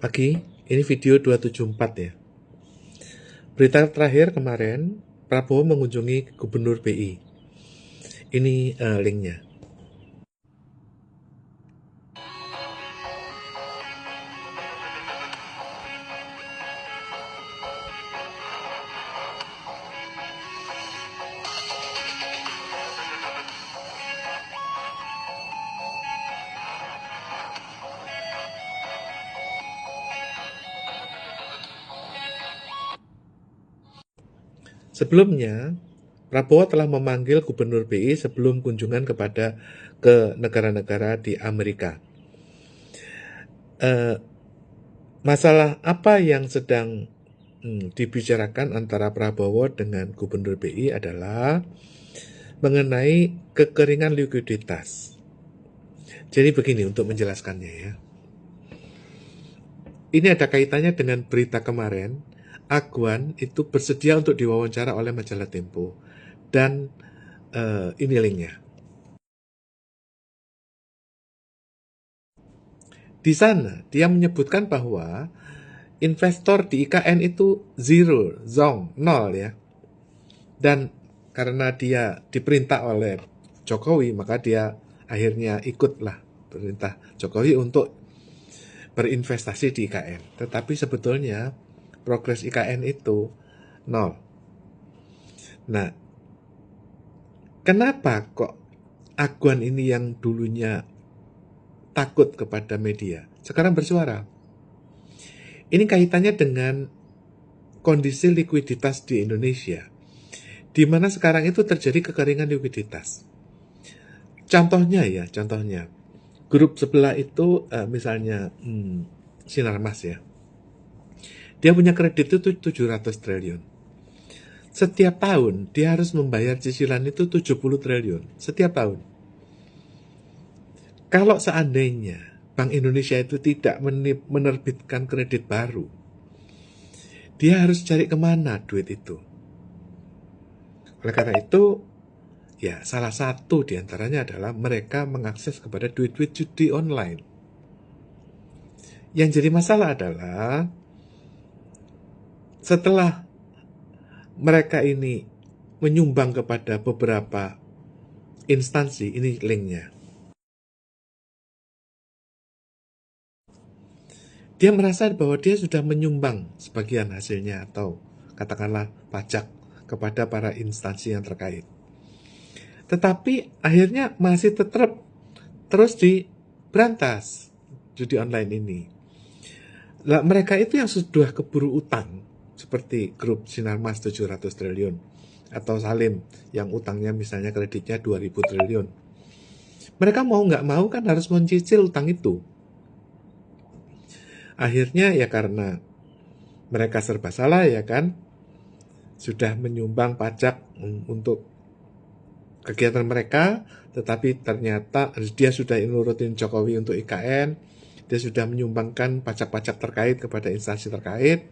Pagi, ini video 274 ya. Berita terakhir kemarin, Prabowo mengunjungi Gubernur BI. Ini linknya. Sebelumnya, Prabowo telah memanggil Gubernur BI sebelum kunjungan ke negara-negara di Amerika. Masalah apa yang sedang dibicarakan antara Prabowo dengan Gubernur BI adalah mengenai kekeringan likuiditas. Jadi begini untuk menjelaskannya ya. Ini ada kaitannya dengan berita kemarin. Agwan itu bersedia untuk diwawancara oleh majalah Tempo. Dan ini linknya. Di sana dia menyebutkan bahwa investor di IKN itu nol ya. Dan karena dia diperintah oleh Jokowi, maka dia akhirnya ikutlah perintah Jokowi untuk berinvestasi di IKN. Tetapi sebetulnya progres IKN itu nol. Nah, kenapa kok Agwan ini yang dulunya takut kepada media sekarang bersuara? Ini kaitannya dengan kondisi likuiditas di Indonesia, di mana sekarang itu terjadi kekeringan likuiditas. Contohnya, grup sebelah itu misalnya Sinarmas ya, dia punya kredit itu 700 triliun. Setiap tahun dia harus membayar cicilan itu 70 triliun setiap tahun. Kalau seandainya Bank Indonesia itu tidak menerbitkan kredit baru, dia harus cari kemana duit itu. Oleh karena itu, ya salah satu diantaranya adalah mereka mengakses kepada duit-duit judi online. Yang jadi masalah adalah setelah mereka ini menyumbang kepada beberapa instansi, ini linknya. Dia merasa bahwa dia sudah menyumbang sebagian hasilnya atau katakanlah pajak kepada para instansi yang terkait. Tetapi akhirnya masih tetap terus diberantas judi online ini. Lah, mereka itu yang sudah keburu utang, seperti grup Sinarmas 700 triliun, atau Salim yang utangnya misalnya kreditnya 2000 triliun. Mereka mau nggak mau kan harus mencicil utang itu. Akhirnya ya karena mereka serba salah ya kan, sudah menyumbang pajak untuk kegiatan mereka, tetapi ternyata dia sudah nurutin Jokowi untuk IKN, dia sudah menyumbangkan pajak-pajak terkait kepada instansi terkait,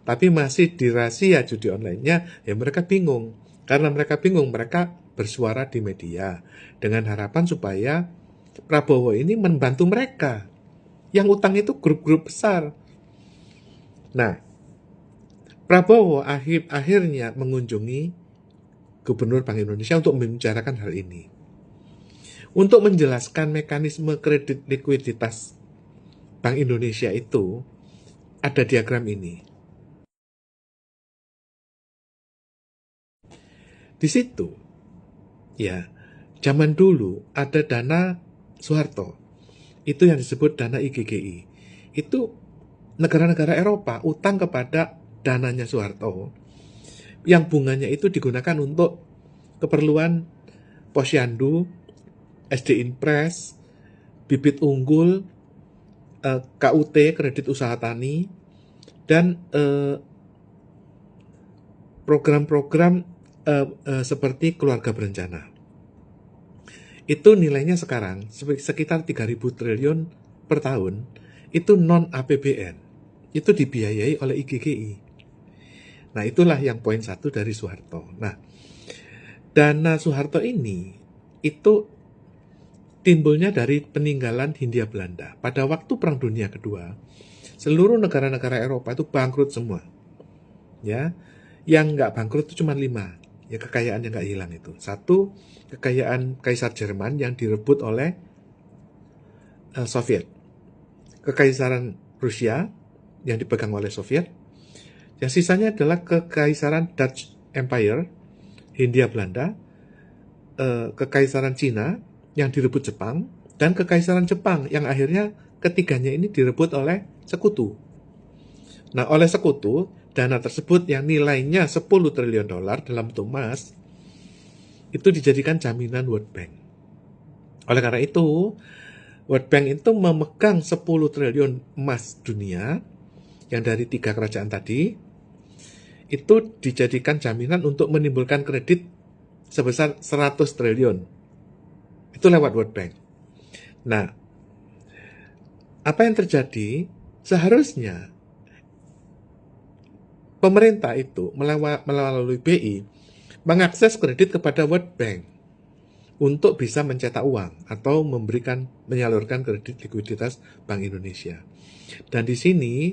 tapi masih dirahasia judi online-nya, ya mereka bingung. Karena mereka bingung, mereka bersuara di media dengan harapan supaya Prabowo ini membantu mereka. Yang utang itu grup-grup besar. Nah, Prabowo akhirnya mengunjungi Gubernur Bank Indonesia untuk membicarakan hal ini. Untuk menjelaskan mekanisme kredit likuiditas Bank Indonesia itu, ada diagram ini. Di situ, ya, zaman dulu ada dana Soeharto. Itu yang disebut dana IGGI. Itu negara-negara Eropa utang kepada dananya Soeharto, yang bunganya itu digunakan untuk keperluan posyandu, SD Impres, bibit unggul, KUT, kredit usaha tani, dan program-program seperti keluarga berencana. Itu nilainya sekarang sekitar 3.000 triliun per tahun, itu non APBN, itu dibiayai oleh IGGI. Nah, itulah yang poin 1 dari Soeharto. Nah, dana Soeharto ini itu timbulnya dari peninggalan Hindia Belanda. Pada waktu Perang Dunia Kedua, Seluruh negara-negara Eropa itu bangkrut semua. Ya, yang nggak bangkrut itu cuma 5. Ya, kekayaan yang nggak hilang itu. Satu, kekayaan Kaisar Jerman yang direbut oleh Soviet. Kekaisaran Rusia yang dipegang oleh Soviet. Yang sisanya adalah kekaisaran Dutch Empire, Hindia Belanda, kekaisaran Cina yang direbut Jepang, dan kekaisaran Jepang yang akhirnya ketiganya ini direbut oleh sekutu. Nah, oleh sekutu, dana tersebut yang nilainya 10 triliun dolar dalam bentuk emas, itu dijadikan jaminan World Bank. Oleh karena itu, World Bank itu memegang 10 triliun emas dunia yang dari 3 kerajaan tadi, itu dijadikan jaminan untuk menimbulkan kredit sebesar 100 triliun. Itu lewat World Bank. Nah, apa yang terjadi? Seharusnya pemerintah itu melalui BI mengakses kredit kepada World Bank untuk bisa mencetak uang atau menyalurkan kredit likuiditas Bank Indonesia. Dan di sini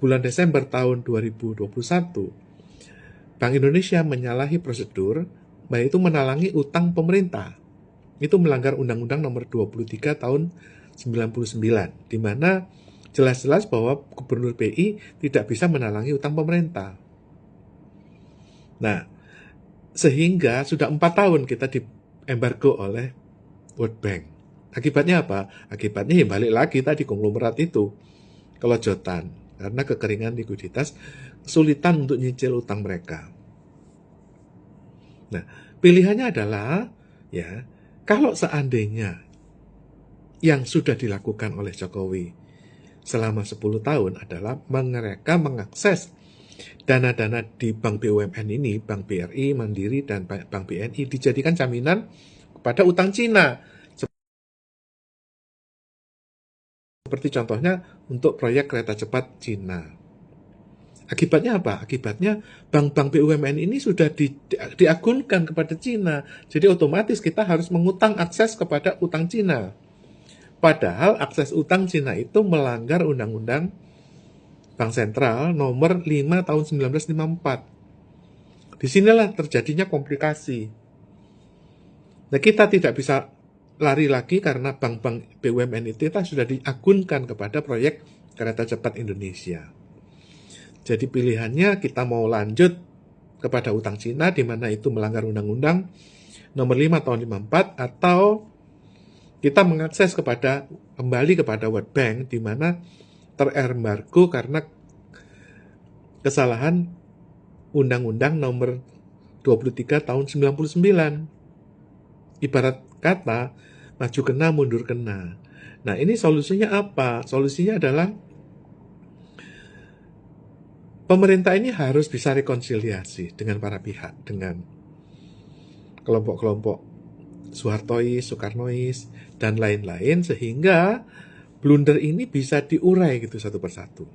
bulan Desember tahun 2021, Bank Indonesia menyalahi prosedur, yaitu menalangi utang pemerintah. Itu melanggar Undang-Undang Nomor 23 tahun 99, di mana jelas-jelas bahwa Gubernur BI tidak bisa menalangi utang pemerintah. Nah, sehingga sudah 4 tahun kita diembargo oleh World Bank. Akibatnya apa? Akibatnya ya balik lagi tadi konglomerat itu, kelojotan, karena kekeringan likuiditas, kesulitan untuk nyicil utang mereka. Nah, pilihannya adalah, ya, kalau seandainya yang sudah dilakukan oleh Jokowi selama 10 tahun adalah mereka mengakses dana-dana di Bank BUMN ini, Bank BRI, Mandiri, dan Bank BNI dijadikan jaminan kepada utang Cina. Seperti contohnya untuk proyek kereta cepat Cina. Akibatnya apa? Akibatnya bank-bank BUMN ini sudah diagunkan kepada Cina. Jadi otomatis kita harus mengutang akses kepada utang Cina. Padahal akses utang Cina itu melanggar Undang-Undang Bank Sentral nomor 5 tahun 1954. Disinilah terjadinya komplikasi. Nah, kita tidak bisa lari lagi karena bank-bank BUMN itu sudah diagunkan kepada proyek kereta cepat Indonesia. Jadi pilihannya kita mau lanjut kepada utang Cina di mana itu melanggar Undang-Undang nomor 5 tahun 54, atau kita mengakses kembali kepada World Bank di mana terembargo karena kesalahan Undang-Undang nomor 23 tahun 99. Ibarat kata, maju kena, mundur kena. Nah, ini solusinya apa? Solusinya adalah pemerintah ini harus bisa rekonsiliasi dengan para pihak, dengan kelompok-kelompok Soehartois, Soekarnois, dan lain-lain, sehingga blunder ini bisa diurai gitu satu persatu.